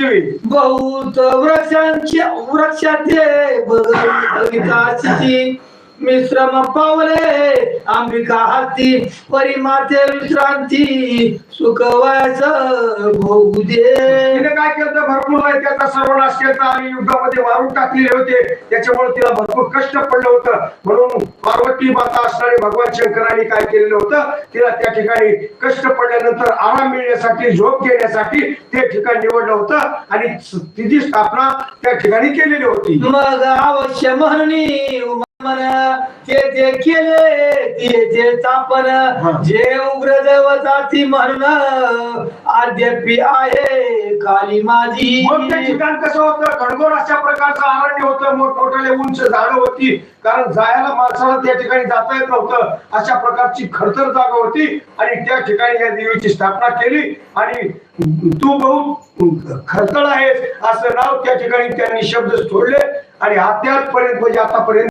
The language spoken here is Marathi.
बहुत वृक्षाचे बगीचाची मिश्रम पावले अंबिका हाती परिमाते विश्रांती सुखवायच भोगू दे. तिने काय केलं, भरपूर त्याचा सर्वनाश केला आणि युद्धामध्ये मारून टाकलेले होते. त्याच्यामुळे तिला भरपूर कष्ट पडलं होतं. म्हणून पार्वती माता असणारे भगवान शंकरांनी काय केलेलं होतं, तिला त्या ठिकाणी कष्ट पडल्यानंतर आराम मिळण्यासाठी, झोप घेण्यासाठी ते ठिकाण निवडलं होतं आणि तिची स्थापना त्या ठिकाणी केलेली होती. मग अवश्य म्हणणी ते केले ते तापन जे उग्र देवताची म्हणून अद्यापी आहे काली माझी. मग ते ठिकाण कसं होतं, घनघोर अशा प्रकारचं अरण्य होतं, मोठमोठ्याले उंच झाडं होती, कारण जायला माणसाला त्या ठिकाणी जाता येत नव्हतं. अशा प्रकारची खडतर जागा होती आणि त्या ठिकाणी या देवीची स्थापना केली आणि तू बहुत खडतर आहेस असं नाव त्या ठिकाणी त्यांनी शब्द सोडले आणि अद्यापर्यंत म्हणजे आतापर्यंत